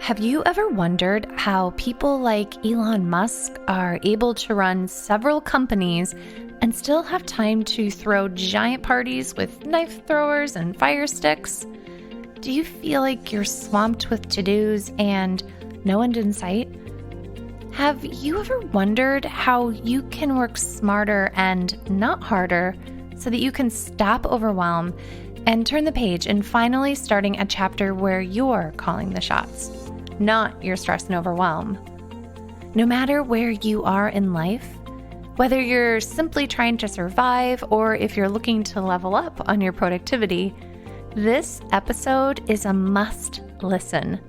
Have you ever wondered how people like Elon Musk are able to run several companies and still have time to throw giant parties with knife throwers and fire sticks? Do you feel like you're swamped with to-dos and no end in sight? Have you ever wondered how you can work smarter and not harder so that you can stop overwhelm and turn the page and finally starting a chapter where you're calling the shots, not your stress and overwhelm? No matter where you are in life, whether you're simply trying to survive or if you're looking to level up on your productivity, this episode is a must listen.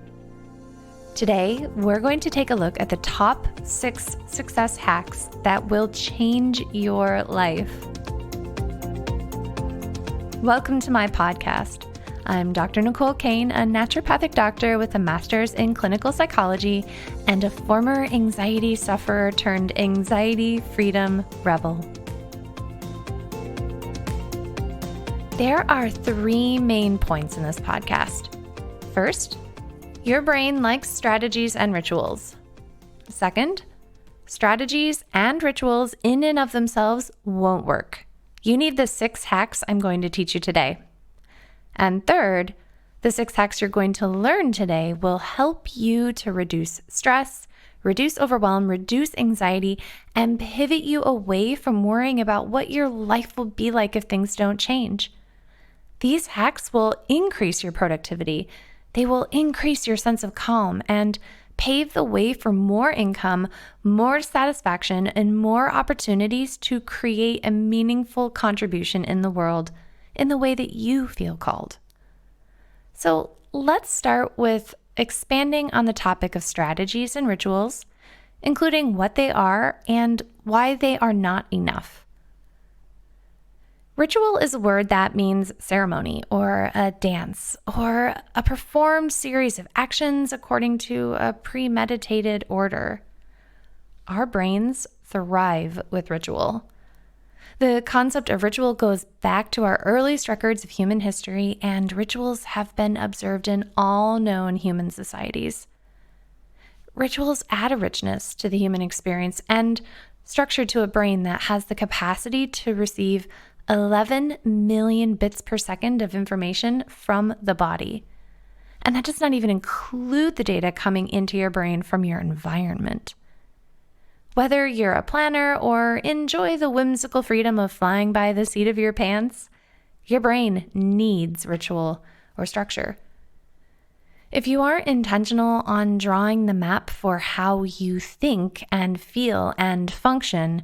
Today, we're going to take a look at the top 6 success hacks that will change your life. Welcome to my podcast. I'm Dr. Nicole Cain, a naturopathic doctor with a master's in clinical psychology and a former anxiety sufferer turned anxiety freedom rebel. There are 3 main points in this podcast. First, your brain likes strategies and rituals. Second, strategies and rituals in and of themselves won't work. You need the 6 hacks I'm going to teach you today. And third, the 6 hacks you're going to learn today will help you to reduce stress, reduce overwhelm, reduce anxiety, and pivot you away from worrying about what your life will be like if things don't change. These hacks will increase your productivity. They will increase your sense of calm and pave the way for more income, more satisfaction, and more opportunities to create a meaningful contribution in the world in the way that you feel called. So let's start with expanding on the topic of strategies and rituals, including what they are and why they are not enough. Ritual is a word that means ceremony or a dance or a performed series of actions according to a premeditated order. Our brains thrive with ritual. The concept of ritual goes back to our earliest records of human history, and rituals have been observed in all known human societies. Rituals add a richness to the human experience and structure to a brain that has the capacity to receive 11 million bits per second of information from the body. And that does not even include the data coming into your brain from your environment. Whether you're a planner or enjoy the whimsical freedom of flying by the seat of your pants, your brain needs ritual or structure. If you aren't intentional on drawing the map for how you think and feel and function,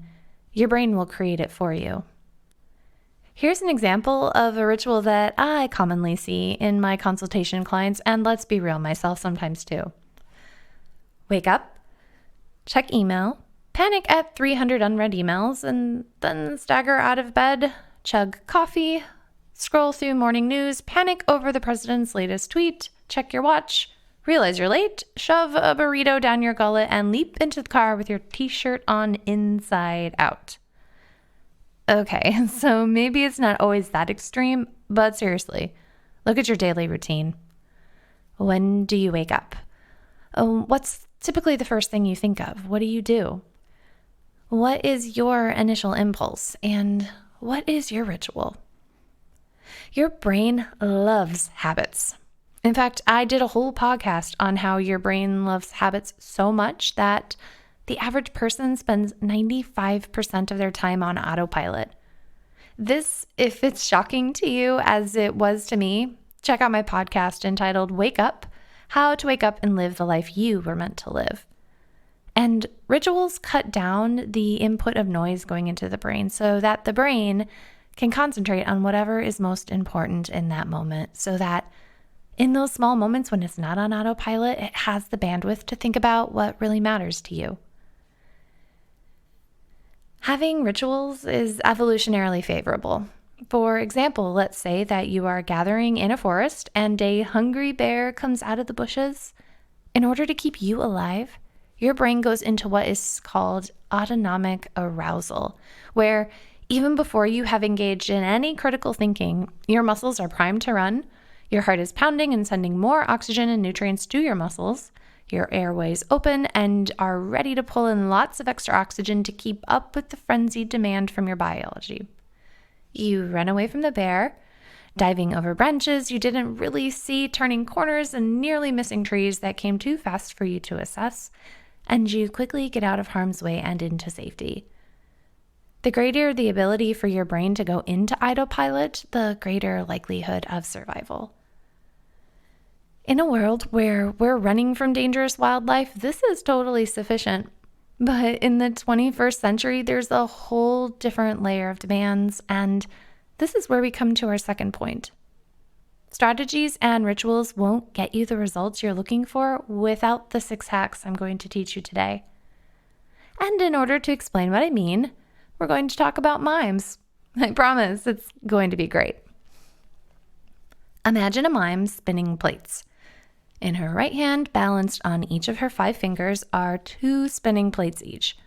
your brain will create it for you. Here's an example of a ritual that I commonly see in my consultation clients, and let's be real, myself sometimes too. Wake up, check email, panic at 300 unread emails, and then stagger out of bed, chug coffee, scroll through morning news, panic over the president's latest tweet, check your watch, realize you're late, shove a burrito down your gullet, and leap into the car with your t-shirt on inside out. Okay, so maybe it's not always that extreme, but seriously, look at your daily routine. When do you wake up? What's typically the first thing you think of? What do you do? What is your initial impulse? And what is your ritual? Your brain loves habits. In fact, I did a whole podcast on how your brain loves habits so much that the average person spends 95% of their time on autopilot. This, if it's shocking to you as it was to me, check out my podcast entitled Wake Up, How to Wake Up and Live the Life You Were Meant to Live. And rituals cut down the input of noise going into the brain so that the brain can concentrate on whatever is most important in that moment, so that in those small moments when it's not on autopilot, it has the bandwidth to think about what really matters to you. Having rituals is evolutionarily favorable. For example, let's say that you are gathering in a forest and a hungry bear comes out of the bushes. In order to keep you alive, your brain goes into what is called autonomic arousal, where even before you have engaged in any critical thinking, your muscles are primed to run, Your heart is pounding and sending more oxygen and nutrients to your muscles. Your airways open and are ready to pull in lots of extra oxygen to keep up with the frenzied demand from your biology. You run away from the bear, diving over branches you didn't really see, turning corners and nearly missing trees that came too fast for you to assess, and you quickly get out of harm's way and into safety. The greater the ability for your brain to go into autopilot, the greater likelihood of survival. In a world where we're running from dangerous wildlife, this is totally sufficient. But in the 21st century, there's a whole different layer of demands, and this is where we come to our second point. Strategies and rituals won't get you the results you're looking for without the 6 hacks I'm going to teach you today. And in order to explain what I mean, we're going to talk about mimes. I promise it's going to be great. Imagine a mime spinning plates. In her right hand, balanced on each of her 5 fingers, are 2 spinning plates each.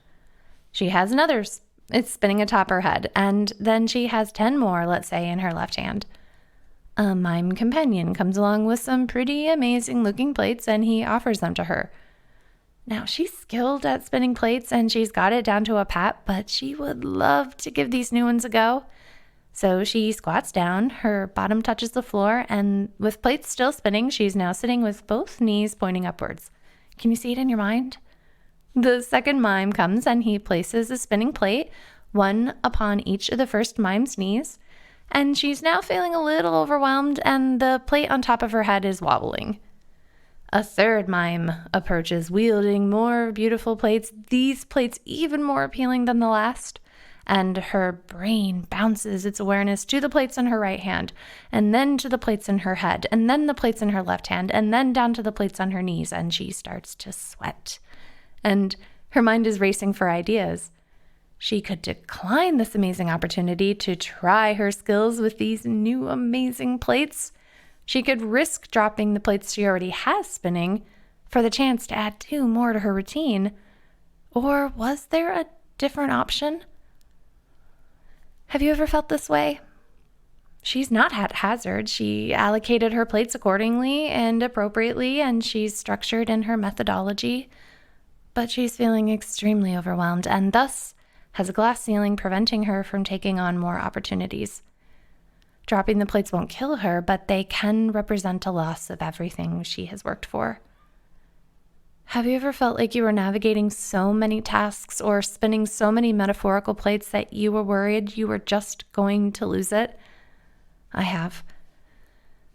She has another. It's spinning atop her head, and then she has 10 more, let's say, in her left hand. A mime companion comes along with some pretty amazing looking plates, and he offers them to her. Now, she's skilled at spinning plates, and she's got it down to a pat, but she would love to give these new ones a go. So she squats down, her bottom touches the floor, and with plates still spinning, she's now sitting with both knees pointing upwards. Can you see it in your mind? The second mime comes and he places a spinning plate, one upon each of the first mime's knees, and she's now feeling a little overwhelmed, and the plate on top of her head is wobbling. A third mime approaches, wielding more beautiful plates, these plates even more appealing than the last. And her brain bounces its awareness to the plates in her right hand, and then to the plates in her head, and then the plates in her left hand, and then down to the plates on her knees, and she starts to sweat. And her mind is racing for ideas. She could decline this amazing opportunity to try her skills with these new amazing plates. She could risk dropping the plates she already has spinning for the chance to add 2 more to her routine. Or was there a different option? Have you ever felt this way? She's not haphazard. She allocated her plates accordingly and appropriately, and she's structured in her methodology. But she's feeling extremely overwhelmed and thus has a glass ceiling preventing her from taking on more opportunities. Dropping the plates won't kill her, but they can represent a loss of everything she has worked for. Have you ever felt like you were navigating so many tasks or spinning so many metaphorical plates that you were worried you were just going to lose it? I have.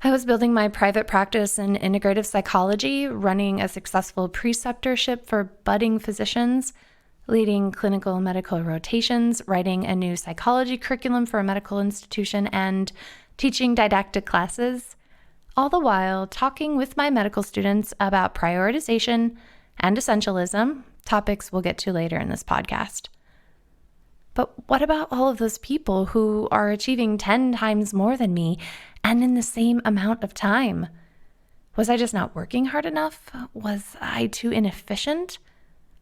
I was building my private practice in integrative psychology, running a successful preceptorship for budding physicians, leading clinical medical rotations, writing a new psychology curriculum for a medical institution, and teaching didactic classes, all the while talking with my medical students about prioritization and essentialism, topics we'll get to later in this podcast. But what about all of those people who are achieving 10 times more than me and in the same amount of time? Was I just not working hard enough? Was I too inefficient?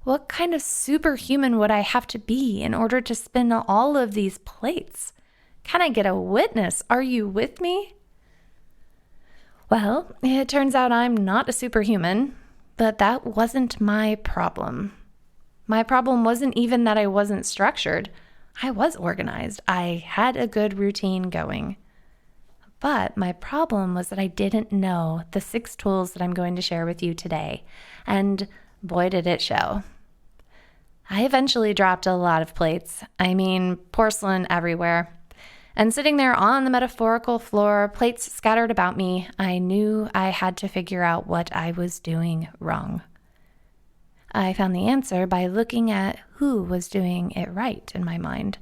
What kind of superhuman would I have to be in order to spin all of these plates? Can I get a witness? Are you with me? Well, it turns out I'm not a superhuman, but that wasn't my problem. My problem wasn't even that I wasn't structured. I was organized. I had a good routine going. But my problem was that I didn't know the 6 tools that I'm going to share with you today. And boy, did it show. I eventually dropped a lot of plates. I mean, porcelain everywhere. And sitting there on the metaphorical floor, plates scattered about me, I knew I had to figure out what I was doing wrong. I found the answer by looking at who was doing it right in my mind.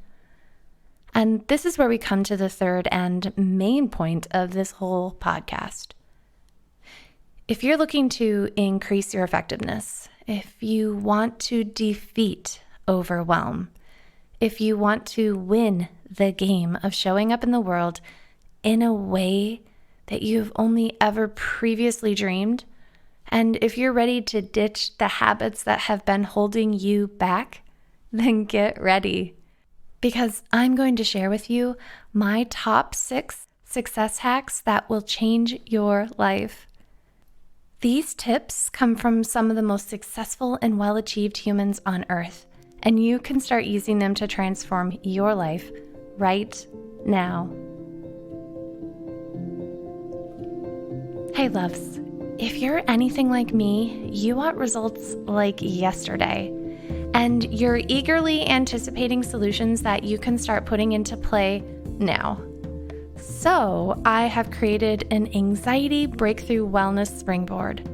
And this is where we come to the third and main point of this whole podcast. If you're looking to increase your effectiveness, if you want to defeat overwhelm, if you want to win the game of showing up in the world in a way that you've only ever previously dreamed, and if you're ready to ditch the habits that have been holding you back, then get ready. Because I'm going to share with you my top 6 success hacks that will change your life. These tips come from some of the most successful and well-achieved humans on Earth, and you can start using them to transform your life right now. Hey loves, if you're anything like me, you want results like yesterday, and you're eagerly anticipating solutions that you can start putting into play now. So I have created an anxiety breakthrough wellness springboard.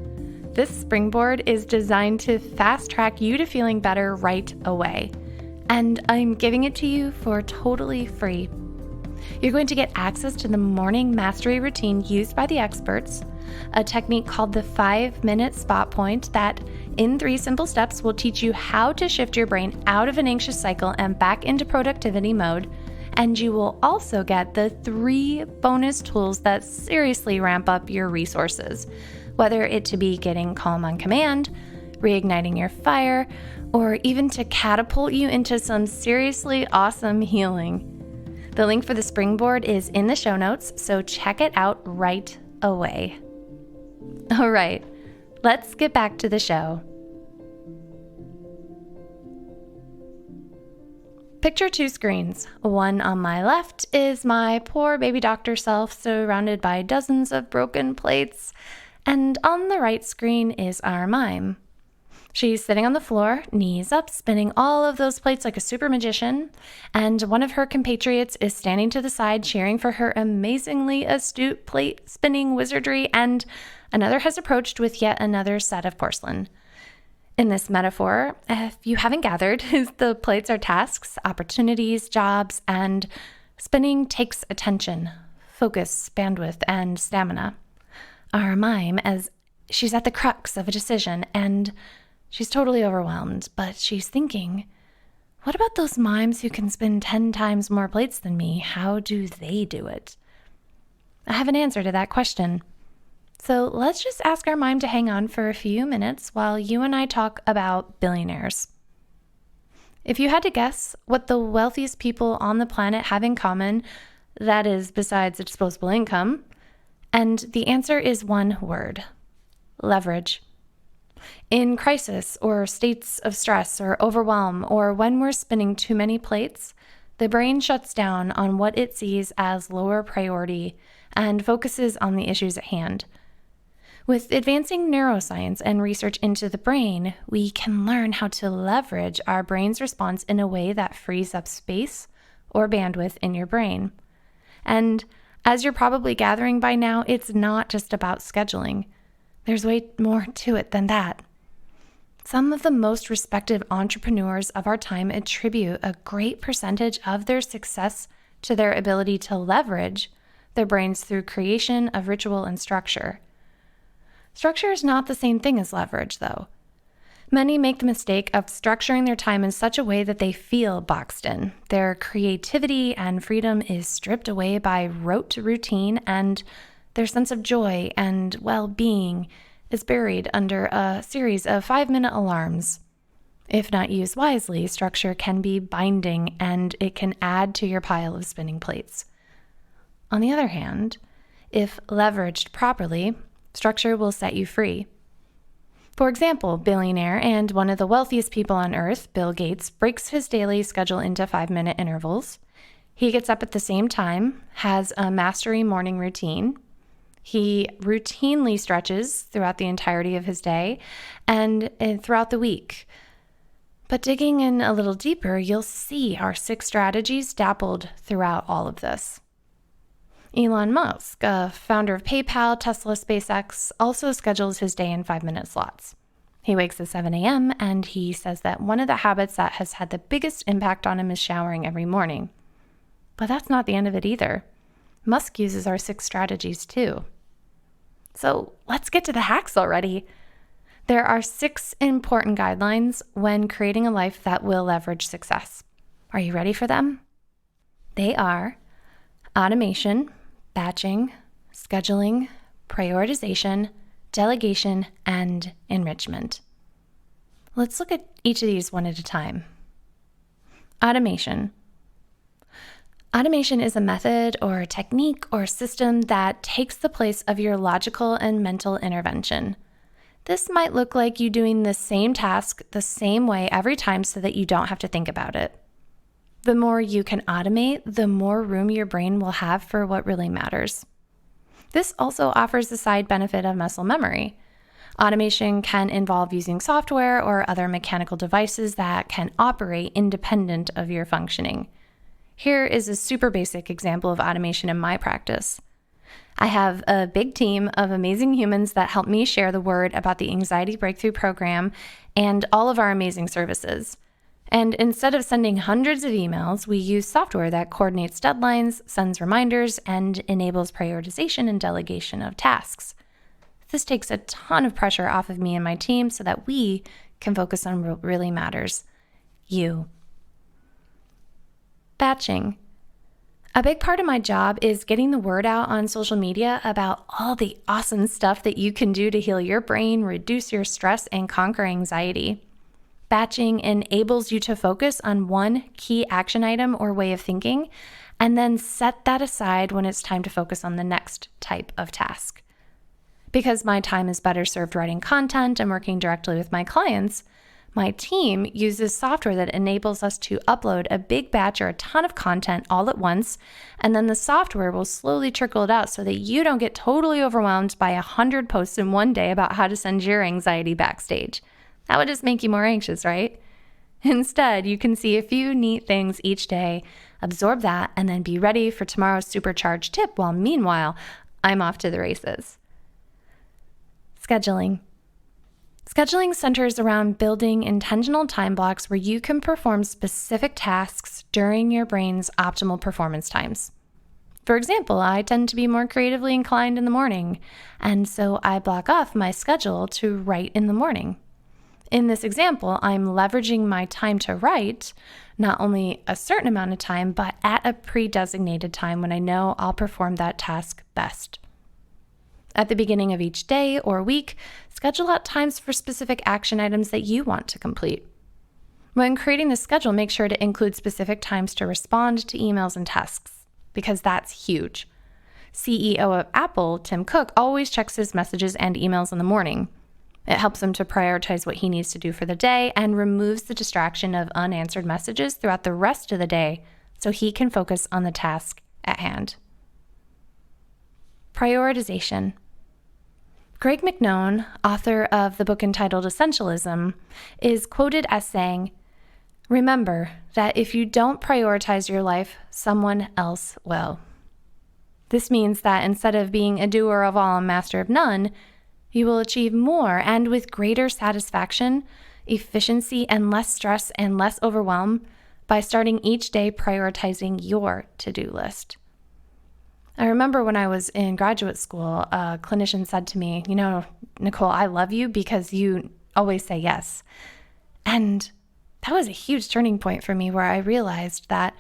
This springboard is designed to fast track you to feeling better right away. And I'm giving it to you for totally free. You're going to get access to the morning mastery routine used by the experts, a technique called the 5-minute spot point that in 3 simple steps will teach you how to shift your brain out of an anxious cycle and back into productivity mode. And you will also get the 3 bonus tools that seriously ramp up your resources, whether it to be getting calm on command, reigniting your fire, or even to catapult you into some seriously awesome healing. The link for the springboard is in the show notes, so check it out right away. All right, let's get back to the show. Picture 2 screens. One on my left is my poor baby doctor self surrounded by dozens of broken plates, and on the right screen is our mime. She's sitting on the floor, knees up, spinning all of those plates like a super magician, and one of her compatriots is standing to the side cheering for her amazingly astute plate spinning wizardry, and another has approached with yet another set of porcelain. In this metaphor, if you haven't gathered, the plates are tasks, opportunities, jobs, and spinning takes attention, focus, bandwidth, and stamina. Our mime, as she's at the crux of a decision, and she's totally overwhelmed, but she's thinking, what about those mimes who can spin 10 times more plates than me? How do they do it? I have an answer to that question. So let's just ask our mime to hang on for a few minutes while you and I talk about billionaires. If you had to guess what the wealthiest people on the planet have in common, that is besides a disposable income, and the answer is one word: leverage. In crisis or states of stress or overwhelm, or when we're spinning too many plates, the brain shuts down on what it sees as lower priority and focuses on the issues at hand. With advancing neuroscience and research into the brain, we can learn how to leverage our brain's response in a way that frees up space or bandwidth in your brain. And as you're probably gathering by now, it's not just about scheduling. There's way more to it than that. Some of the most respected entrepreneurs of our time attribute a great percentage of their success to their ability to leverage their brains through creation of ritual and structure. Structure is not the same thing as leverage, though. Many make the mistake of structuring their time in such a way that they feel boxed in. Their creativity and freedom is stripped away by rote routine, and their sense of joy and well-being is buried under a series of 5-minute alarms. If not used wisely, structure can be binding, and it can add to your pile of spinning plates. On the other hand, if leveraged properly, structure will set you free. For example, billionaire and one of the wealthiest people on earth, Bill Gates, breaks his daily schedule into 5-minute intervals. He gets up at the same time, has a mastery morning routine. He routinely stretches throughout the entirety of his day and throughout the week. But digging in a little deeper, you'll see our 6 strategies dappled throughout all of this. Elon Musk, founder of PayPal, Tesla, SpaceX, also schedules his day in 5-minute slots. He wakes at 7 a.m. and he says that one of the habits that has had the biggest impact on him is showering every morning. But that's not the end of it either. Musk uses our 6 strategies too. So let's get to the hacks already. There are 6 important guidelines when creating a life that will leverage success. Are you ready for them? They are automation, batching, scheduling, prioritization, delegation, and enrichment. Let's look at each of these one at a time. Automation. Automation is a method or a technique or system that takes the place of your logical and mental intervention. This might look like you doing the same task the same way every time so that you don't have to think about it. The more you can automate, the more room your brain will have for what really matters. This also offers the side benefit of muscle memory. Automation can involve using software or other mechanical devices that can operate independent of your functioning. Here is a super basic example of automation in my practice. I have a big team of amazing humans that help me share the word about the Anxiety Breakthrough Program and all of our amazing services. And instead of sending hundreds of emails, we use software that coordinates deadlines, sends reminders, and enables prioritization and delegation of tasks. This takes a ton of pressure off of me and my team so that we can focus on what really matters: you. Batching. A big part of my job is getting the word out on social media about all the awesome stuff that you can do to heal your brain, reduce your stress, and conquer anxiety. Batching enables you to focus on one key action item or way of thinking, and then set that aside when it's time to focus on the next type of task. Because my time is better served writing content and working directly with my clients, my team uses software that enables us to upload a big batch or a ton of content all at once, and then the software will slowly trickle it out so that you don't get totally overwhelmed by 100 posts in one day about how to send your anxiety backstage. That would just make you more anxious, right? Instead, you can see a few neat things each day, absorb that, and then be ready for tomorrow's supercharged tip while meanwhile, I'm off to the races. Scheduling. Scheduling centers around building intentional time blocks where you can perform specific tasks during your brain's optimal performance times. For example, I tend to be more creatively inclined in the morning, and so I block off my schedule to write in the morning. In this example, I'm leveraging my time to write, not only a certain amount of time, but at a pre-designated time when I know I'll perform that task best. At the beginning of each day or week, schedule out times for specific action items that you want to complete. When creating the schedule, make sure to include specific times to respond to emails and tasks, because that's huge. CEO of Apple, Tim Cook, always checks his messages and emails in the morning. It helps him to prioritize what he needs to do for the day and removes the distraction of unanswered messages throughout the rest of the day so he can focus on the task at hand. Prioritization. Greg McKeown, author of the book entitled Essentialism, is quoted as saying, "Remember that if you don't prioritize your life, someone else will." This means that instead of being a doer of all and master of none, you will achieve more and with greater satisfaction, efficiency, and less stress and less overwhelm by starting each day prioritizing your to-do list. I remember when I was in graduate school, a clinician said to me, Nicole, I love you because you always say yes. And that was a huge turning point for me where I realized that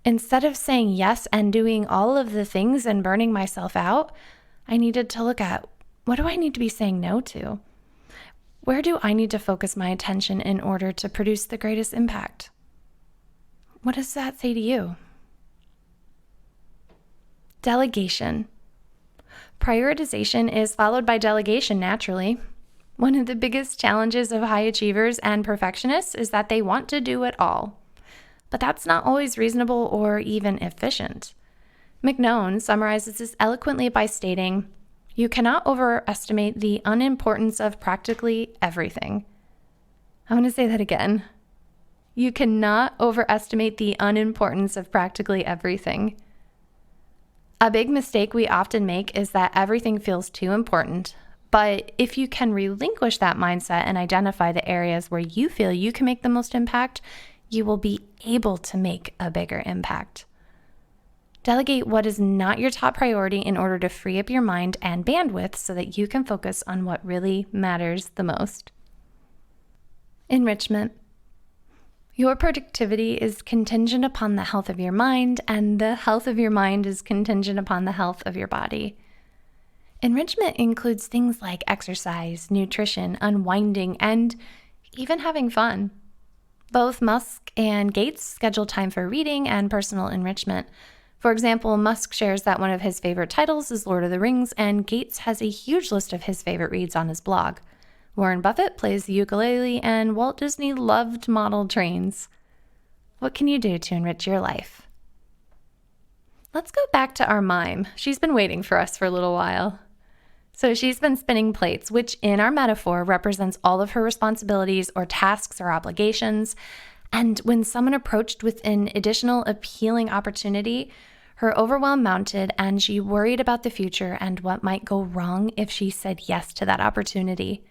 instead of saying yes and doing all of the things and burning myself out, I needed to look at, what do I need to be saying no to? Where do I need to focus my attention in order to produce the greatest impact? What does that say to you? Delegation. Prioritization is followed by delegation naturally. One of the biggest challenges of high achievers and perfectionists is that they want to do it all. But that's not always reasonable or even efficient. McKeown summarizes this eloquently by stating, "You cannot overestimate the unimportance of practically everything." I want to say that again. You cannot overestimate the unimportance of practically everything. A big mistake we often make is that everything feels too important. But if you can relinquish that mindset and identify the areas where you feel you can make the most impact, you will be able to make a bigger impact. Delegate what is not your top priority in order to free up your mind and bandwidth so that you can focus on what really matters the most. Enrichment. Your productivity is contingent upon the health of your mind, and the health of your mind is contingent upon the health of your body. Enrichment includes things like exercise, nutrition, unwinding, and even having fun. Both Musk and Gates schedule time for reading and personal enrichment. For example, Musk shares that one of his favorite titles is Lord of the Rings, and Gates has a huge list of his favorite reads on his blog. Warren Buffett plays the ukulele, and Walt Disney loved model trains. What can you do to enrich your life? Let's go back to our mime. She's been waiting for us for a little while. So she's been spinning plates, which in our metaphor represents all of her responsibilities or tasks or obligations. And when someone approached with an additional appealing opportunity, her overwhelm mounted and she worried about the future and what might go wrong if she said yes to that opportunity.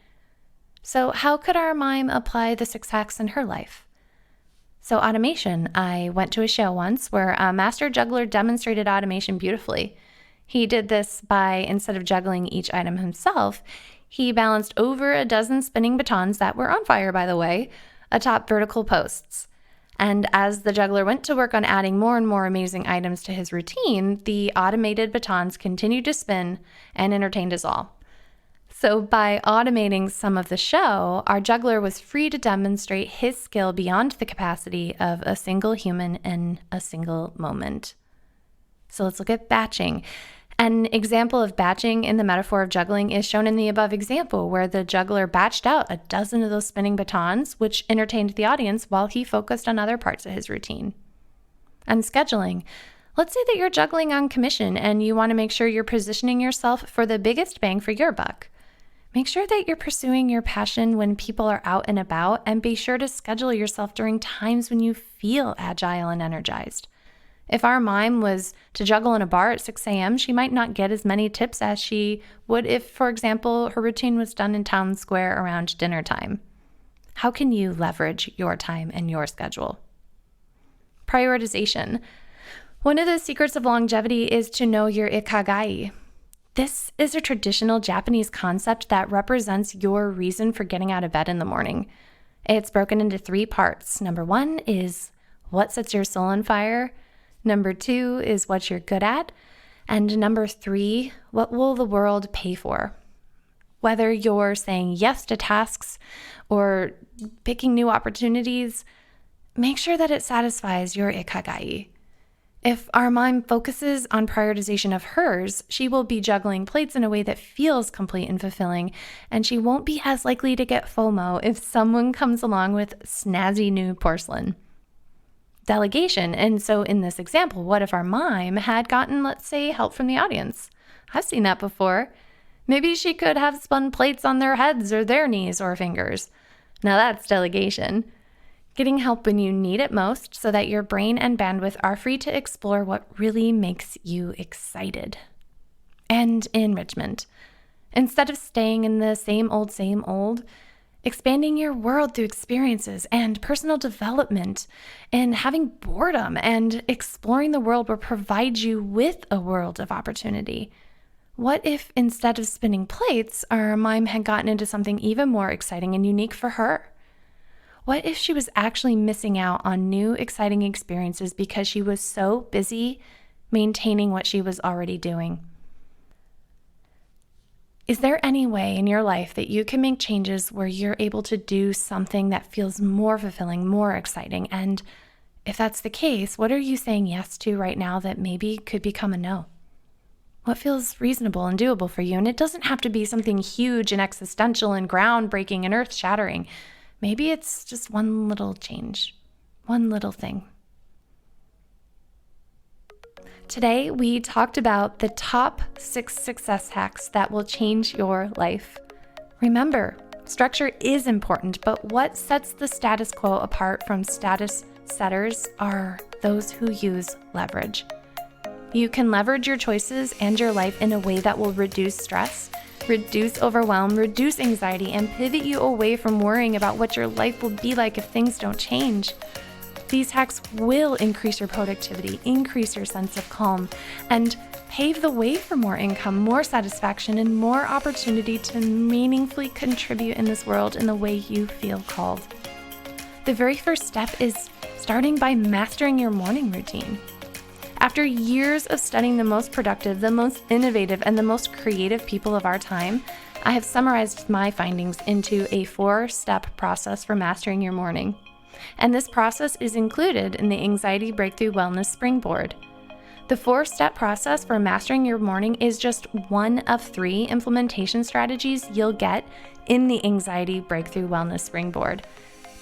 So how could our mime apply the 6 hacks in her life? So automation. I went to a show once where a master juggler demonstrated automation beautifully. He did this by, instead of juggling each item himself, he balanced over a dozen spinning batons that were on fire, by the way, atop vertical posts. And as the juggler went to work on adding more and more amazing items to his routine, the automated batons continued to spin and entertained us all. So by automating some of the show, our juggler was free to demonstrate his skill beyond the capacity of a single human in a single moment. So let's look at batching. An example of batching in the metaphor of juggling is shown in the above example, where the juggler batched out a dozen of those spinning batons, which entertained the audience while he focused on other parts of his routine. And scheduling. Let's say that you're juggling on commission and you want to make sure you're positioning yourself for the biggest bang for your buck. Make sure that you're pursuing your passion when people are out and about, and be sure to schedule yourself during times when you feel agile and energized. If our mime was to juggle in a bar at 6 a.m., she might not get as many tips as she would if, for example, her routine was done in town square around dinner time. How can you leverage your time and your schedule? Prioritization. One of the secrets of longevity is to know your ikigai. This is a traditional Japanese concept that represents your reason for getting out of bed in the morning. It's broken into 3 parts. Number 1 is what sets your soul on fire. Number 2 is what you're good at. And number 3, what will the world pay for? Whether you're saying yes to tasks or picking new opportunities, make sure that it satisfies your ikigai. If our mime focuses on prioritization of hers, she will be juggling plates in a way that feels complete and fulfilling, and she won't be as likely to get FOMO if someone comes along with snazzy new porcelain. Delegation. And so in this example, what if our mime had gotten, let's say, help from the audience? I've seen that before. Maybe she could have spun plates on their heads or their knees or fingers. Now that's delegation. Getting help when you need it most so that your brain and bandwidth are free to explore what really makes you excited. And enrichment. Instead of staying in the same old, expanding your world through experiences and personal development and having boredom and exploring the world will provide you with a world of opportunity. What if instead of spinning plates, our mime had gotten into something even more exciting and unique for her? What if she was actually missing out on new, exciting experiences because she was so busy maintaining what she was already doing? Is there any way in your life that you can make changes where you're able to do something that feels more fulfilling, more exciting? And if that's the case, what are you saying yes to right now that maybe could become a no? What feels reasonable and doable for you? And it doesn't have to be something huge and existential and groundbreaking and earth-shattering. Maybe it's just one little change, one little thing. Today, we talked about the top 6 success hacks that will change your life. Remember, structure is important, but what sets the status quo apart from status setters are those who use leverage. You can leverage your choices and your life in a way that will reduce stress, reduce overwhelm, reduce anxiety, and pivot you away from worrying about what your life will be like if things don't change. These hacks will increase your productivity, increase your sense of calm, and pave the way for more income, more satisfaction, and more opportunity to meaningfully contribute in this world in the way you feel called. The very first step is starting by mastering your morning routine. After years of studying the most productive, the most innovative, and the most creative people of our time, I have summarized my findings into a 4-step process for mastering your morning. And this process is included in the Anxiety Breakthrough Wellness Springboard. The 4-step process for mastering your morning is just one of 3 implementation strategies you'll get in the Anxiety Breakthrough Wellness Springboard.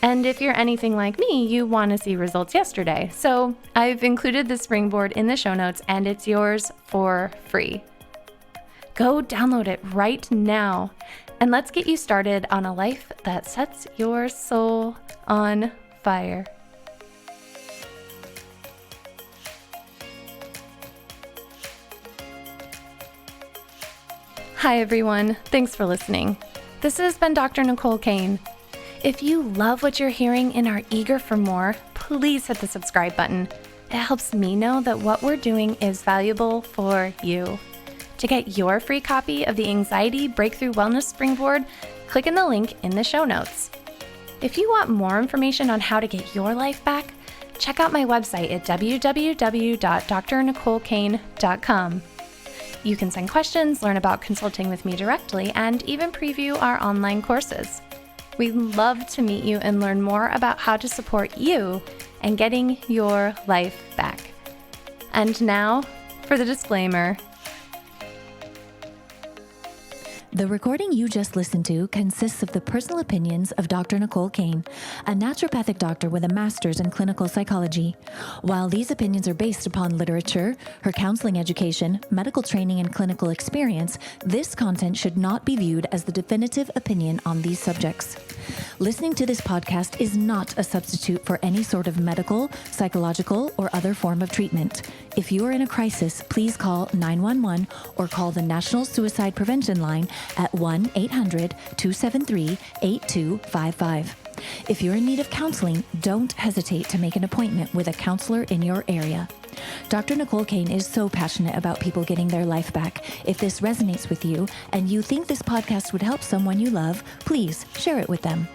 And if you're anything like me, you want to see results yesterday. So I've included the springboard in the show notes and it's yours for free. Go download it right now and let's get you started on a life that sets your soul on fire. Hi everyone, thanks for listening. This has been Dr. Nicole Cain. If you love what you're hearing and are eager for more, please hit the subscribe button. It helps me know that what we're doing is valuable for you. To get your free copy of the Anxiety Breakthrough Wellness Springboard, click in the link in the show notes. If you want more information on how to get your life back, check out my website at www.drnicolecain.com. You can send questions, learn about consulting with me directly, and even preview our online courses. We'd love to meet you and learn more about how to support you and getting your life back. And now for the disclaimer. The recording you just listened to consists of the personal opinions of Dr. Nicole Cain, a naturopathic doctor with a master's in clinical psychology. While these opinions are based upon literature, her counseling education, medical training, and clinical experience, this content should not be viewed as the definitive opinion on these subjects. Listening to this podcast is not a substitute for any sort of medical, psychological, or other form of treatment. If you are in a crisis, please call 911 or call the National Suicide Prevention Line at 1-800-273-8255. If you're in need of counseling, don't hesitate to make an appointment with a counselor in your area. Dr. Nicole Cain is so passionate about people getting their life back. If this resonates with you and you think this podcast would help someone you love, please share it with them.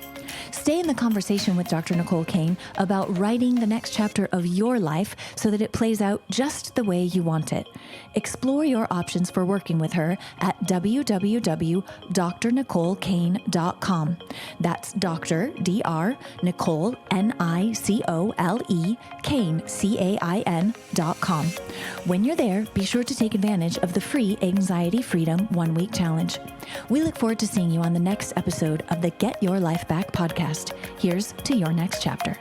Stay in the conversation with Dr. Nicole Cain about writing the next chapter of your life so that it plays out just the way you want it. Explore your options for working with her at www.drnicolecain.com. That's Dr. Dr. Nicole Nicole Cain Cain.com. When you're there, be sure to take advantage of the free Anxiety Freedom 1-week challenge. We look forward to seeing you on the next episode of the Get Your Life Back podcast. Here's to your next chapter.